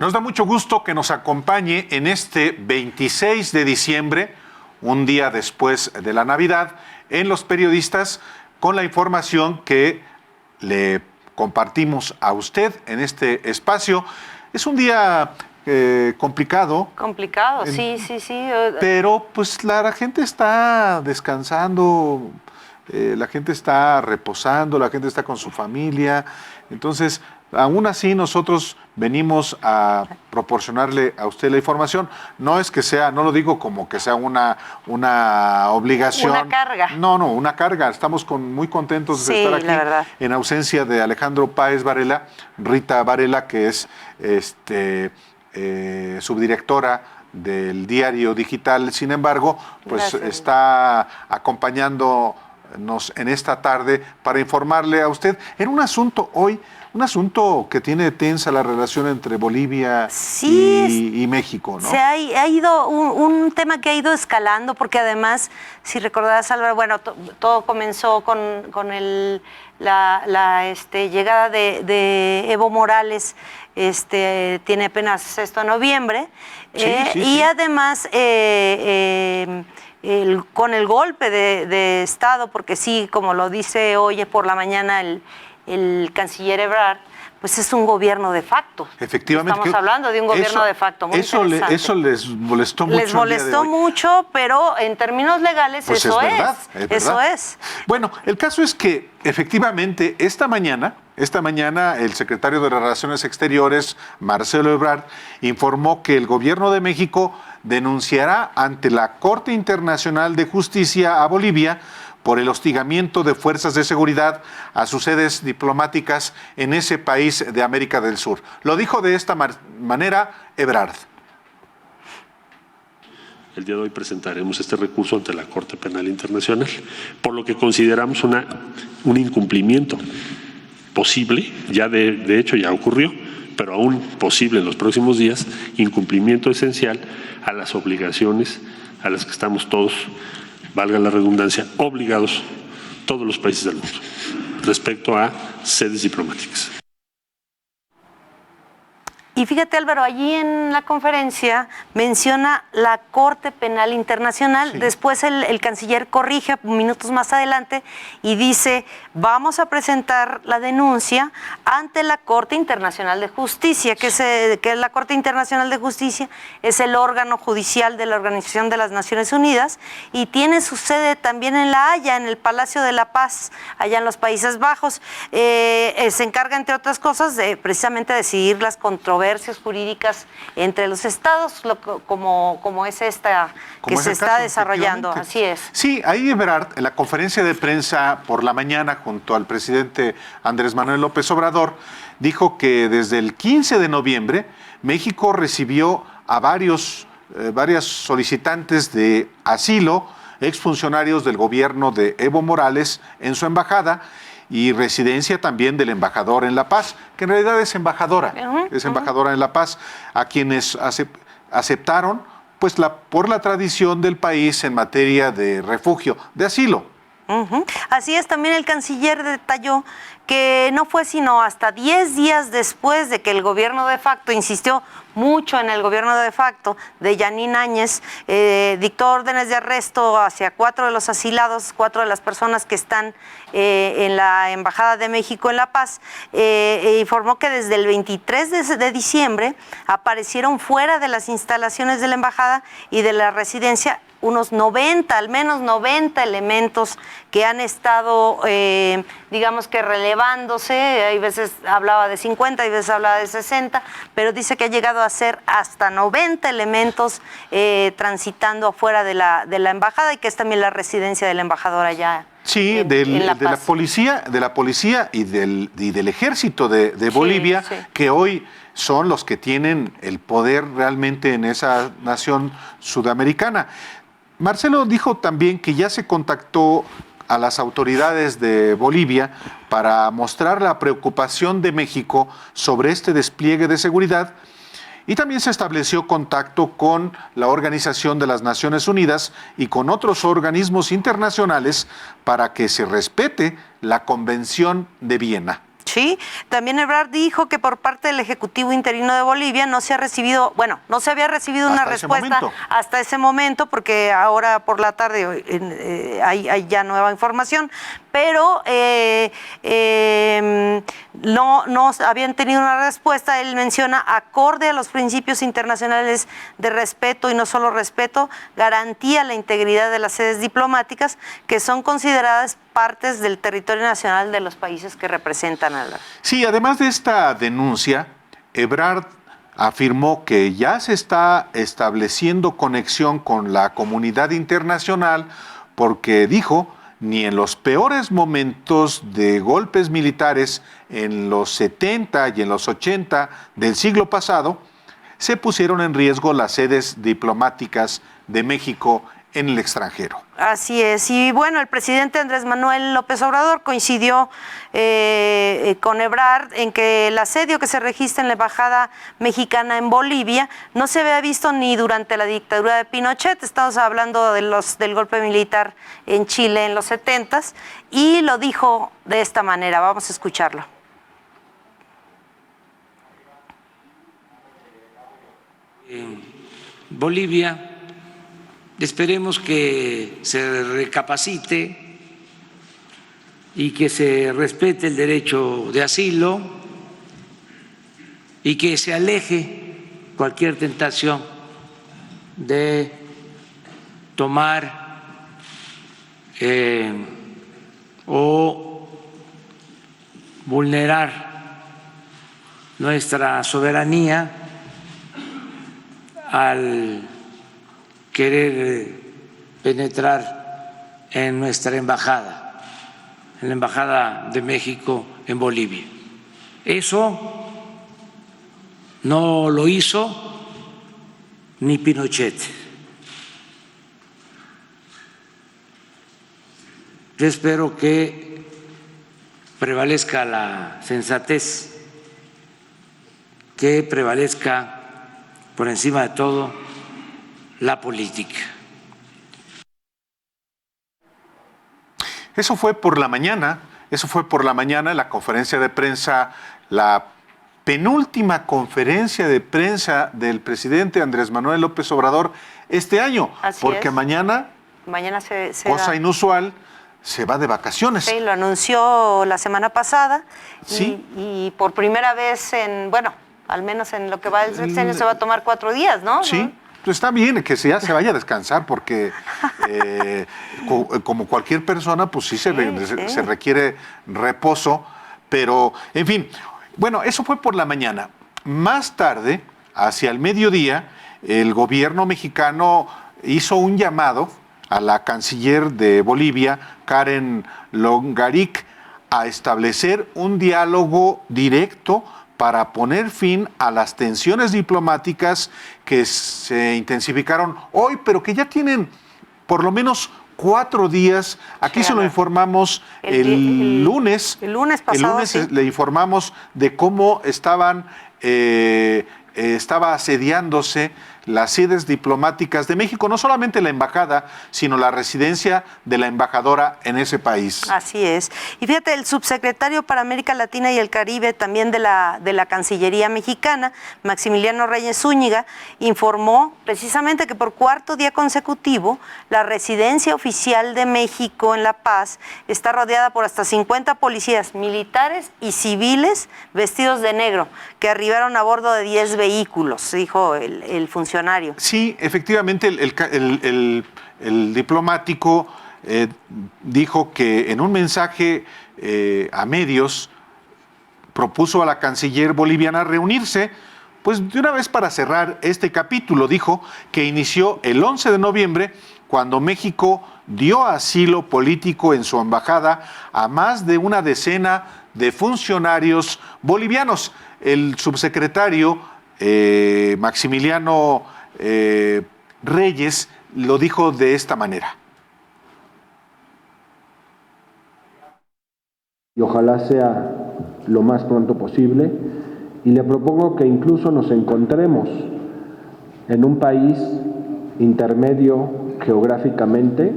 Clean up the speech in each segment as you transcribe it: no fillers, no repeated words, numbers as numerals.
Nos da mucho gusto que nos acompañe en este 26 de diciembre, un día después de la Navidad, en Los Periodistas, con la información que le compartimos a usted en este espacio. Es un día complicado. Complicado, sí. Pero pues la gente está descansando, la gente está reposando, la gente está con su familia. Entonces, aún así nosotros venimos a proporcionarle a usted la información. No es que sea, no lo digo como que sea una obligación. Una carga. No, una carga. Estamos muy contentos de estar aquí, la verdad, en ausencia de Alejandro Páez Varela, Rita Varela, que es subdirectora del diario digital. Sin embargo, pues está acompañándonos en esta tarde para informarle a usted en un asunto que tiene tensa la relación entre Bolivia y México, ¿no? Se ha ido un tema que ha ido escalando, porque además, si recordarás, Álvaro, bueno, todo comenzó con la llegada de Evo Morales. Tiene apenas esto en noviembre, y además con el golpe de Estado, porque sí, como lo dice hoy por la mañana el canciller Ebrard, pues es un gobierno de facto. Efectivamente. Estamos hablando de un gobierno de facto. Muy interesante. Eso les molestó mucho. Les molestó mucho, pero en términos legales pues eso es. Verdad. Eso es. Bueno, el caso es que efectivamente esta mañana el secretario de Relaciones Exteriores, Marcelo Ebrard, informó que el gobierno de México denunciará ante la Corte Internacional de Justicia a Bolivia por el hostigamiento de fuerzas de seguridad a sus sedes diplomáticas en ese país de América del Sur. Lo dijo de esta manera Ebrard. El día de hoy presentaremos este recurso ante la Corte Penal Internacional, por lo que consideramos un incumplimiento posible, ya de hecho ya ocurrió, pero aún posible en los próximos días, incumplimiento esencial a las obligaciones a las que estamos todos, valga la redundancia, obligados todos los países del mundo respecto a sedes diplomáticas. Y fíjate, Álvaro, allí en la conferencia menciona la Corte Penal Internacional. Sí. Después el canciller corrige minutos más adelante y dice: vamos a presentar la denuncia ante la Corte Internacional de Justicia, que es la Corte Internacional de Justicia, es el órgano judicial de la Organización de las Naciones Unidas y tiene su sede también en La Haya, en el Palacio de la Paz, allá en los Países Bajos. Se encarga, entre otras cosas, de precisamente decidir las controversias jurídicas entre los estados, como es esta que se está desarrollando. Así es. Sí, ahí Ebrard, en la conferencia de prensa por la mañana, junto al presidente Andrés Manuel López Obrador, dijo que desde el 15 de noviembre México recibió a varias solicitantes de asilo, exfuncionarios del gobierno de Evo Morales, en su embajada, y residencia también del embajador en La Paz, que en realidad es embajadora, embajadora en La Paz, a quienes aceptaron pues por la tradición del país en materia de refugio, de asilo. Así es, también el canciller detalló que no fue sino hasta 10 días después de que el gobierno de facto insistió mucho en el gobierno de facto de Yanín Áñez, dictó órdenes de arresto hacia 4 de los asilados, 4 de las personas que están en la Embajada de México en La Paz, informó que desde el 23 de diciembre aparecieron fuera de las instalaciones de la Embajada y de la residencia unos 90, al menos 90 elementos que han estado, digamos que relevándose. Hay veces hablaba de 50, hay veces hablaba de 60, pero dice que ha llegado a ser hasta 90 elementos transitando afuera de la embajada, y que es también la residencia del embajador allá. Sí, de la policía y del ejército de Bolivia, sí. Que hoy son los que tienen el poder realmente en esa nación sudamericana. Marcelo dijo también que ya se contactó a las autoridades de Bolivia para mostrar la preocupación de México sobre este despliegue de seguridad, y también se estableció contacto con la Organización de las Naciones Unidas y con otros organismos internacionales para que se respete la Convención de Viena. Sí, también Ebrard dijo que por parte del Ejecutivo Interino de Bolivia no se había recibido una respuesta hasta ese momento, porque ahora por la tarde hay ya nueva información, pero no habían tenido una respuesta. Él menciona, acorde a los principios internacionales de respeto, y no solo respeto, garantía la integridad de las sedes diplomáticas, que son consideradas partes del territorio nacional de los países que representan a la... Sí, además de esta denuncia, Ebrard afirmó que ya se está estableciendo conexión con la comunidad internacional porque dijo, ni en los peores momentos de golpes militares en los 70 y en los 80 del siglo pasado, se pusieron en riesgo las sedes diplomáticas de México en el extranjero. Así es. Y bueno, el presidente Andrés Manuel López Obrador coincidió con Ebrard en que el asedio que se registra en la embajada mexicana en Bolivia no se había visto ni durante la dictadura de Pinochet. Estamos hablando del golpe militar en Chile en los 70s, y lo dijo de esta manera. Vamos a escucharlo. Bolivia, esperemos que se recapacite y que se respete el derecho de asilo y que se aleje cualquier tentación de tomar o vulnerar nuestra soberanía al querer penetrar en nuestra embajada, en la Embajada de México en Bolivia. Eso no lo hizo ni Pinochet. Yo espero que prevalezca la sensatez, que prevalezca por encima de todo la política. Eso fue por la mañana en la conferencia de prensa, la penúltima conferencia de prensa del presidente Andrés Manuel López Obrador este año. Así porque es. mañana se cosa da. Inusual, se va de vacaciones. Sí, lo anunció la semana pasada. Sí. Y por primera vez al menos en lo que va del sexenio, se va a tomar 4 días, ¿no? Sí. Pues está bien que ya se vaya a descansar porque como cualquier persona, pues sí se requiere reposo, pero en fin, bueno, eso fue por la mañana. Más tarde, hacia el mediodía, el gobierno mexicano hizo un llamado a la canciller de Bolivia, Karen Longaric, a establecer un diálogo directo para poner fin a las tensiones diplomáticas que se intensificaron hoy, pero que ya tienen por lo menos 4 días. Aquí se lo informamos el lunes. El lunes pasado. El lunes le informamos de cómo estaba asediándose las sedes diplomáticas de México, no solamente la embajada, sino la residencia de la embajadora en ese país. Así es. Y fíjate, el subsecretario para América Latina y el Caribe, también de la Cancillería mexicana, Maximiliano Reyes Zúñiga, informó precisamente que por 4º día consecutivo, la residencia oficial de México en La Paz está rodeada por hasta 50 policías militares y civiles vestidos de negro, que arribaron a bordo de 10 vehículos, dijo el funcionario. Sí, efectivamente, el diplomático dijo que en un mensaje a medios propuso a la canciller boliviana reunirse, pues de una vez para cerrar este capítulo. Dijo que inició el 11 de noviembre, cuando México dio asilo político en su embajada a más de una decena de funcionarios bolivianos. El subsecretario Maximiliano Reyes lo dijo de esta manera. Y ojalá sea lo más pronto posible, y le propongo que incluso nos encontremos en un país intermedio geográficamente,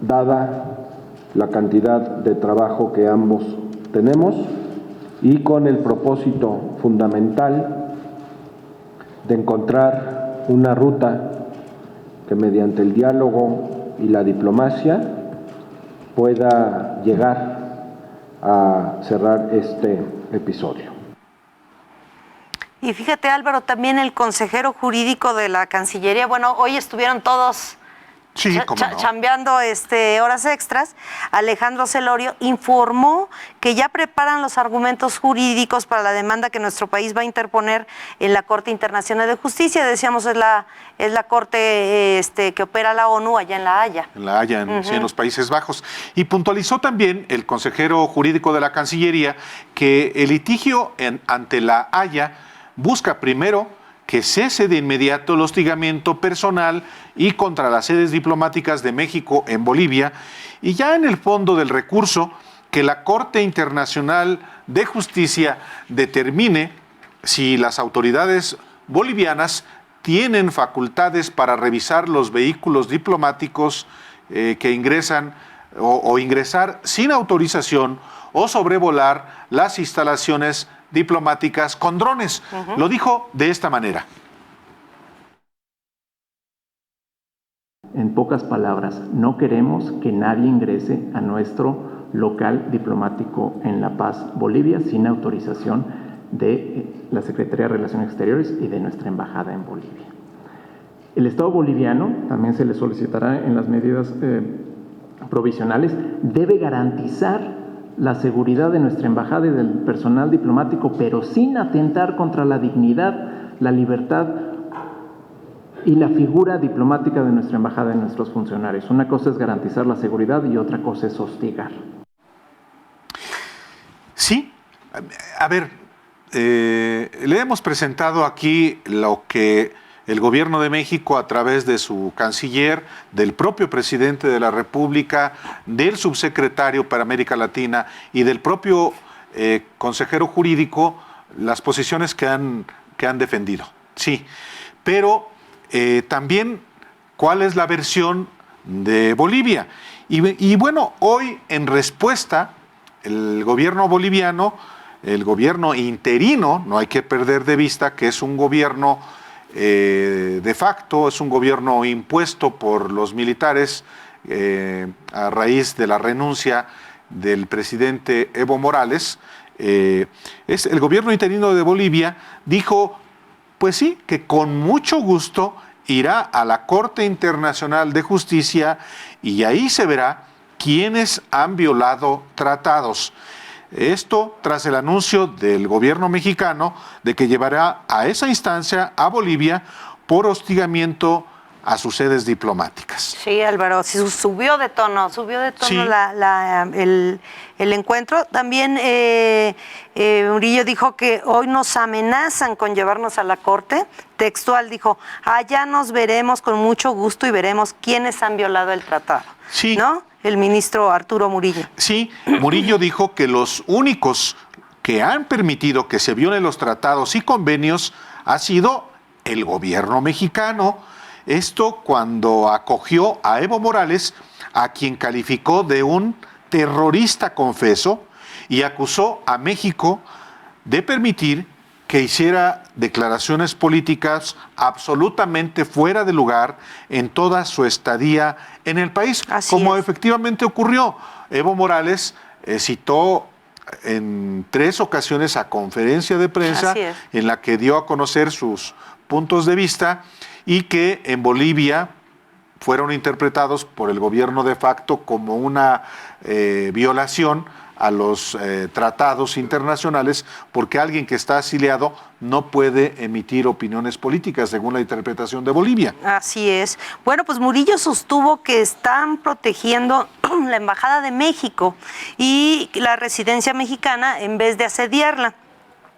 dada la cantidad de trabajo que ambos tenemos, y con el propósito fundamental de encontrar una ruta que mediante el diálogo y la diplomacia pueda llegar a cerrar este episodio. Y fíjate, Álvaro, también el consejero jurídico de la Cancillería, bueno, hoy estuvieron todos Sí, cómo no. chambeando horas extras. Alejandro Celorio informó que ya preparan los argumentos jurídicos para la demanda que nuestro país va a interponer en la Corte Internacional de Justicia. Decíamos, es la corte que opera la ONU allá en La Haya. En La Haya, sí, en los Países Bajos. Y puntualizó también el consejero jurídico de la Cancillería que el litigio ante La Haya busca primero que cese de inmediato el hostigamiento personal y contra las sedes diplomáticas de México en Bolivia, y ya en el fondo del recurso, que la Corte Internacional de Justicia determine si las autoridades bolivianas tienen facultades para revisar los vehículos diplomáticos que ingresan o ingresar sin autorización o sobrevolar las instalaciones diplomáticas con drones. Lo dijo de esta manera. En pocas palabras, no queremos que nadie ingrese a nuestro local diplomático en La Paz, Bolivia, sin autorización de la Secretaría de Relaciones Exteriores y de nuestra embajada en Bolivia. El Estado boliviano, también se le solicitará en las medidas provisionales, debe garantizar la seguridad de nuestra embajada y del personal diplomático, pero sin atentar contra la dignidad, la libertad y la figura diplomática de nuestra embajada y de nuestros funcionarios. Una cosa es garantizar la seguridad y otra cosa es hostigar. Sí, a ver, le hemos presentado aquí lo que el gobierno de México, a través de su canciller, del propio presidente de la República, del subsecretario para América Latina y del propio consejero jurídico, las posiciones que han defendido. Sí, pero también cuál es la versión de Bolivia. Y bueno, hoy en respuesta, el gobierno boliviano, el gobierno interino, no hay que perder de vista que es un gobierno de facto, es un gobierno impuesto por los militares a raíz de la renuncia del presidente Evo Morales. El gobierno interino de Bolivia dijo, pues sí, que con mucho gusto irá a la Corte Internacional de Justicia y ahí se verá quiénes han violado tratados. Esto tras el anuncio del gobierno mexicano de que llevará a esa instancia a Bolivia por hostigamiento a sus sedes diplomáticas. Sí, Álvaro, subió de tono sí. el encuentro. También Murillo dijo que hoy nos amenazan con llevarnos a la corte. Textual dijo, allá nos veremos con mucho gusto y veremos quiénes han violado el tratado. Sí. ¿No? El ministro Arturo Murillo. Sí, Murillo dijo que los únicos que han permitido que se violen los tratados y convenios ha sido el gobierno mexicano. Esto cuando acogió a Evo Morales, a quien calificó de un terrorista confeso y acusó a México de permitir que hiciera declaraciones políticas absolutamente fuera de lugar en toda su estadía en el país, como efectivamente ocurrió. Evo Morales citó en 3 ocasiones a conferencia de prensa en la que dio a conocer sus puntos de vista y que en Bolivia fueron interpretados por el gobierno de facto como una violación a los tratados internacionales, porque alguien que está asiliado no puede emitir opiniones políticas, según la interpretación de Bolivia. Así es. Bueno, pues Murillo sostuvo que están protegiendo la Embajada de México y la residencia mexicana en vez de asediarla.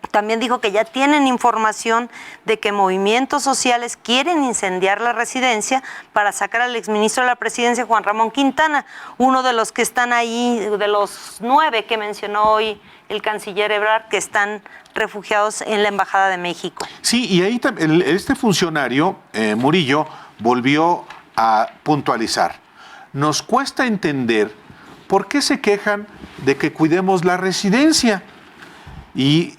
También dijo que ya tienen información de que movimientos sociales quieren incendiar la residencia para sacar al exministro de la Presidencia, Juan Ramón Quintana, uno de los que están ahí, de los 9 que mencionó hoy el canciller Ebrard, que están refugiados en la Embajada de México. Sí, y ahí este funcionario, Murillo, volvió a puntualizar. Nos cuesta entender por qué se quejan de que cuidemos la residencia. Y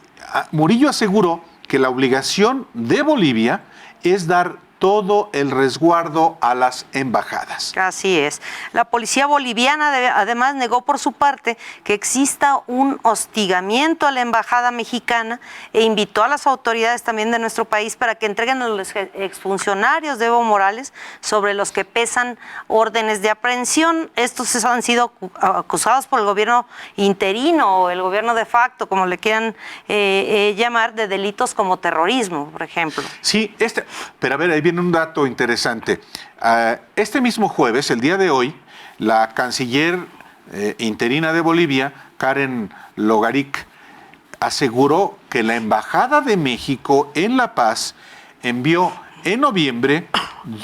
Murillo aseguró que la obligación de Bolivia es dar todo el resguardo a las embajadas. Así es. La policía boliviana además negó por su parte que exista un hostigamiento a la embajada mexicana e invitó a las autoridades también de nuestro país para que entreguen a los exfuncionarios de Evo Morales sobre los que pesan órdenes de aprehensión. Estos han sido acusados por el gobierno interino o el gobierno de facto, como le quieran llamar, de delitos como terrorismo, por ejemplo. Sí, pero a ver, ahí viene un dato interesante. Este mismo jueves, el día de hoy, la canciller interina de Bolivia, Karen Logaric, aseguró que la Embajada de México en La Paz envió en noviembre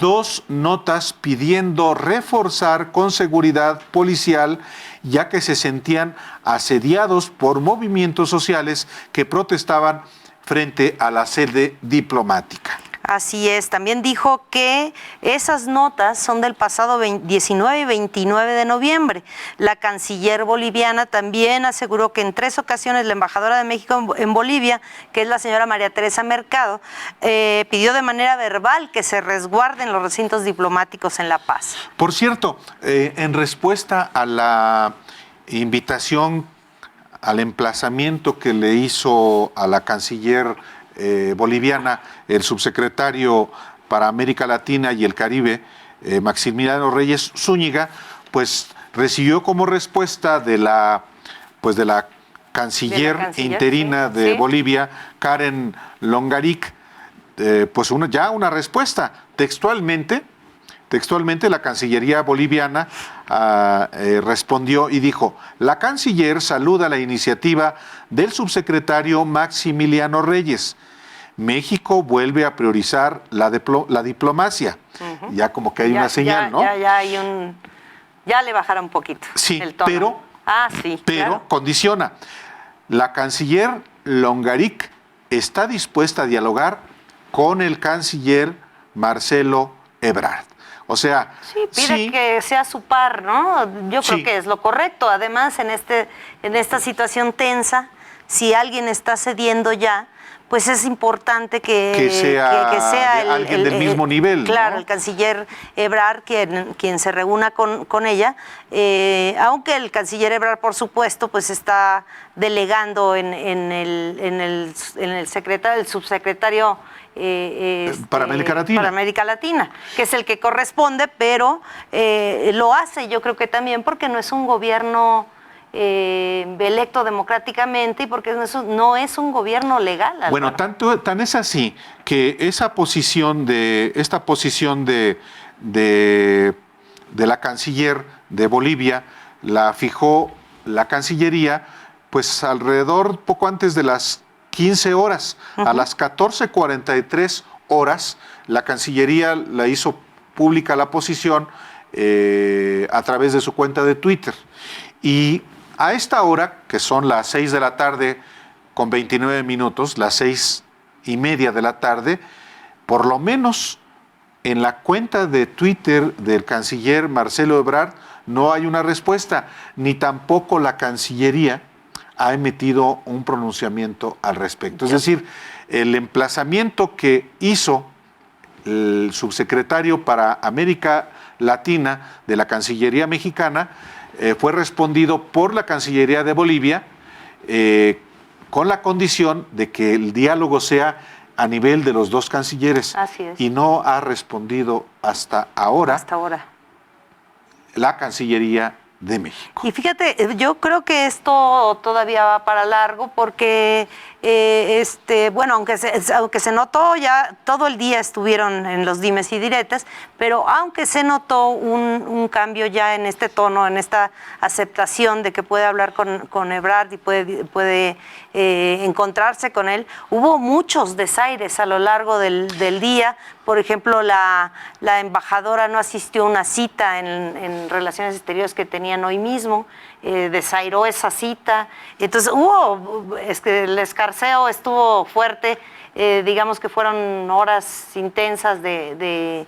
2 notas pidiendo reforzar con seguridad policial, ya que se sentían asediados por movimientos sociales que protestaban frente a la sede diplomática. Así es, también dijo que esas notas son del pasado 19 y 29 de noviembre. La canciller boliviana también aseguró que en 3 ocasiones la embajadora de México en Bolivia, que es la señora María Teresa Mercado, pidió de manera verbal que se resguarden los recintos diplomáticos en La Paz. Por cierto, en respuesta a la invitación, al emplazamiento que le hizo a la canciller boliviana, el subsecretario para América Latina y el Caribe, Maximiliano Reyes Zúñiga, pues recibió como respuesta de la canciller interina de Bolivia, Karen Longaric, pues ya una respuesta. Textualmente la Cancillería boliviana respondió y dijo: la canciller saluda la iniciativa del subsecretario Maximiliano Reyes. México vuelve a priorizar la diplomacia. Uh-huh. Ya como que hay una señal, ¿no? Ya le bajará un poquito el tono. Pero condiciona. La canciller Longaric está dispuesta a dialogar con el canciller Marcelo Ebrard. O sea, pide que sea su par, ¿no? Yo creo que es lo correcto. Además, en esta situación tensa, si alguien está cediendo ya, pues es importante que sea alguien del mismo nivel. Claro, ¿no? El canciller Ebrard quien se reúna con ella, aunque el canciller Ebrard, por supuesto, pues está delegando en el subsecretario para América Latina, que es el que corresponde, pero lo hace yo creo que también porque no es un gobierno electo democráticamente y porque no es un gobierno legal. Álvaro. Bueno, tan es así que esta posición de la canciller de Bolivia la fijó la Cancillería pues alrededor poco antes de las 15 horas. Uh-huh. A las 14:43 horas la Cancillería la hizo pública la posición a través de su cuenta de Twitter. Y a esta hora, que son las 6 de la tarde con 29 minutos, las 6:30 de la tarde, por lo menos en la cuenta de Twitter del canciller Marcelo Ebrard no hay una respuesta, ni tampoco la Cancillería ha emitido un pronunciamiento al respecto. Es decir, el emplazamiento que hizo el subsecretario para América Latina de la Cancillería mexicana fue respondido por la Cancillería de Bolivia con la condición de que el diálogo sea a nivel de los dos cancilleres. Así es. Y no ha respondido hasta ahora la Cancillería de México. Y fíjate, yo creo que esto todavía va para largo porque, bueno, aunque se notó ya, todo el día estuvieron en los dimes y diretes, pero aunque se notó un cambio ya en este tono, en esta aceptación de que puede hablar con Ebrard y puede encontrarse con él, hubo muchos desaires a lo largo del día. Por ejemplo, la embajadora no asistió a una cita en Relaciones Exteriores que tenían hoy mismo, desairó esa cita. Entonces el escarceo estuvo fuerte digamos que fueron horas intensas de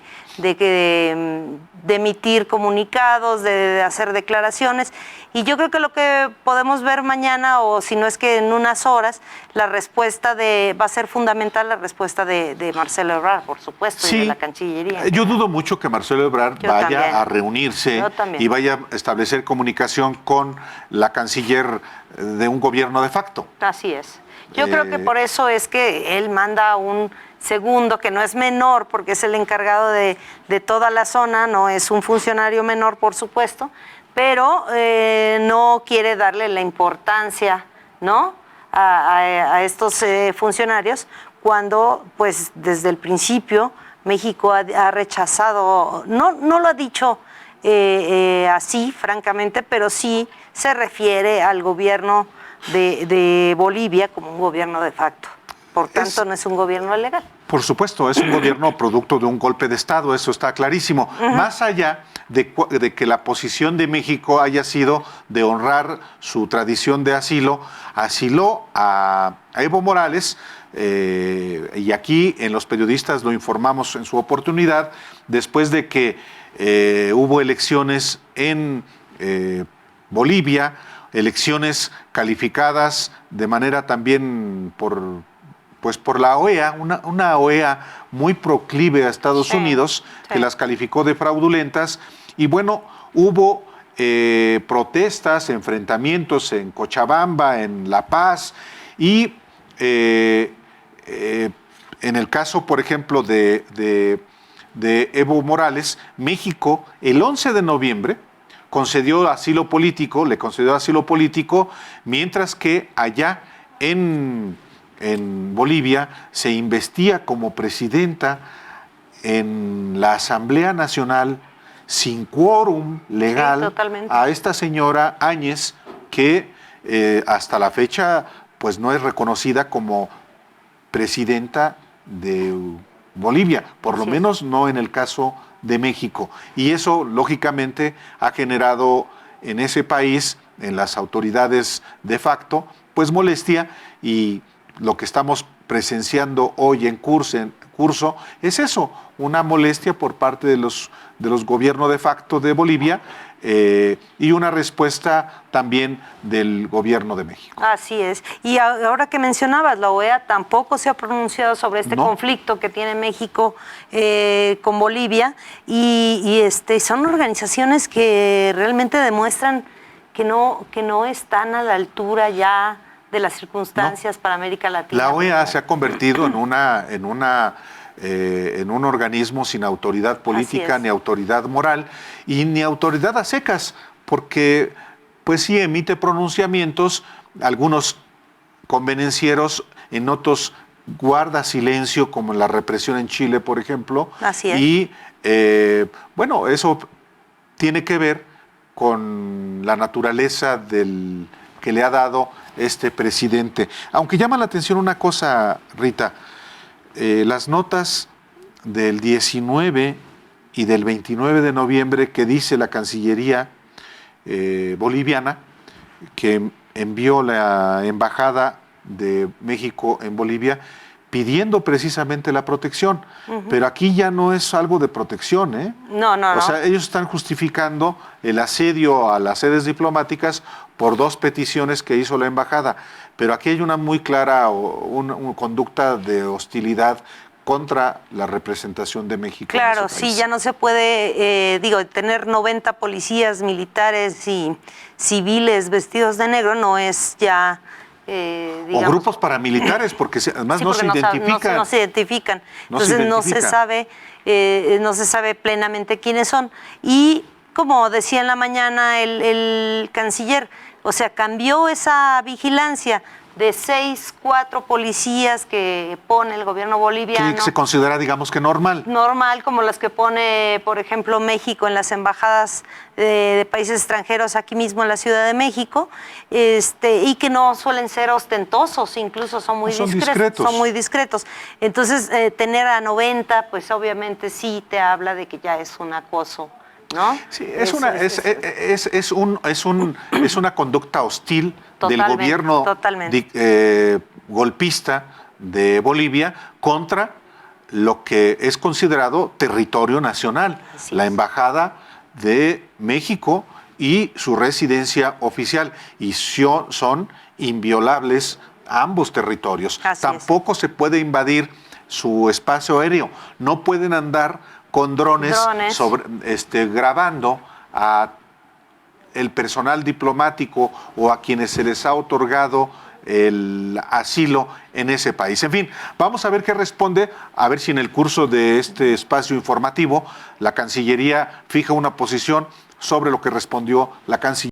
emitir comunicados, de hacer declaraciones, y yo creo que lo que podemos ver mañana, o si no es que en unas horas, va a ser fundamental la respuesta de Marcelo Ebrard, por supuesto, y de la Cancillería. Yo dudo mucho que Marcelo Ebrard vaya también. a reunirse y vaya a establecer comunicación con la canciller de un gobierno de facto. Así es. Yo creo que por eso es que él manda un segundo, que no es menor, porque es el encargado de toda la zona, no es un funcionario menor, por supuesto, pero no quiere darle la importancia, ¿no?, a estos funcionarios, cuando pues desde el principio México ha rechazado, no lo ha dicho así, francamente, pero sí se refiere al gobierno de Bolivia como un gobierno de facto. Por tanto, no es un gobierno legal. Por supuesto, es un gobierno producto de un golpe de Estado, eso está clarísimo. Más allá de que la posición de México haya sido de honrar su tradición de asilo, asiló a Evo Morales, y aquí en Los Periodistas lo informamos en su oportunidad, después de que hubo elecciones en Bolivia, elecciones calificadas de manera también por la OEA, una OEA muy proclive a Estados Unidos, que las calificó de fraudulentas, y bueno, hubo protestas, enfrentamientos en Cochabamba, en La Paz, y en el caso, por ejemplo, de Evo Morales, México, el 11 de noviembre, le concedió asilo político, mientras que allá en Bolivia se investía como presidenta en la Asamblea Nacional sin quórum legal a esta señora Áñez, que hasta la fecha pues no es reconocida como presidenta de Bolivia, por lo menos no en el caso de México. Y eso, lógicamente, ha generado en ese país, en las autoridades de facto, pues molestia, y lo que estamos presenciando hoy en curso es eso, una molestia por parte de los gobiernos de facto de Bolivia, y una respuesta también del gobierno de México. Así es. Y ahora que mencionabas, la OEA tampoco se ha pronunciado sobre este conflicto que tiene México con Bolivia, y son organizaciones que realmente demuestran que no están a la altura ya de las circunstancias para América Latina. La OEA se ha convertido en un organismo sin autoridad política, ni autoridad moral y ni autoridad a secas, porque pues sí emite pronunciamientos, algunos convenencieros, en otros guarda silencio, como en la represión en Chile, por ejemplo. Así es. Y bueno, eso tiene que ver con la naturaleza que le ha dado este presidente. Aunque llama la atención una cosa, Rita, las notas del 19 y del 29 de noviembre que dice la Cancillería boliviana, que envió la Embajada de México en Bolivia pidiendo precisamente la protección. Pero aquí ya no es algo de protección, ¿eh? No. O sea, ellos están justificando el asedio a las sedes diplomáticas por 2 peticiones que hizo la embajada. Pero aquí hay una muy clara una conducta de hostilidad contra la representación de México. Claro, sí, ya no se puede, tener 90 policías, militares y civiles vestidos de negro, no es ya... o grupos paramilitares, porque además no se identifican. No se identifican. Entonces no se sabe plenamente quiénes son. Y como decía en la mañana el canciller, o sea, cambió esa vigilancia de 4 policías que pone el gobierno boliviano. Que se considera, digamos, que normal. Normal, como las que pone, por ejemplo, México en las embajadas de países extranjeros aquí mismo en la Ciudad de México, y que no suelen ser ostentosos, incluso son muy discretos. Son muy discretos. Entonces, tener a 90, pues obviamente sí te habla de que ya es un acoso, ¿no? Sí, es una conducta hostil del gobierno golpista de Bolivia contra lo que es considerado territorio nacional, la Embajada de México y su residencia oficial, y son inviolables ambos territorios. Así Tampoco se puede invadir su espacio aéreo, no pueden andar con drones. Grabando a el personal diplomático o a quienes se les ha otorgado el asilo en ese país. En fin, vamos a ver qué responde, a ver si en el curso de este espacio informativo la Cancillería fija una posición sobre lo que respondió la Cancillería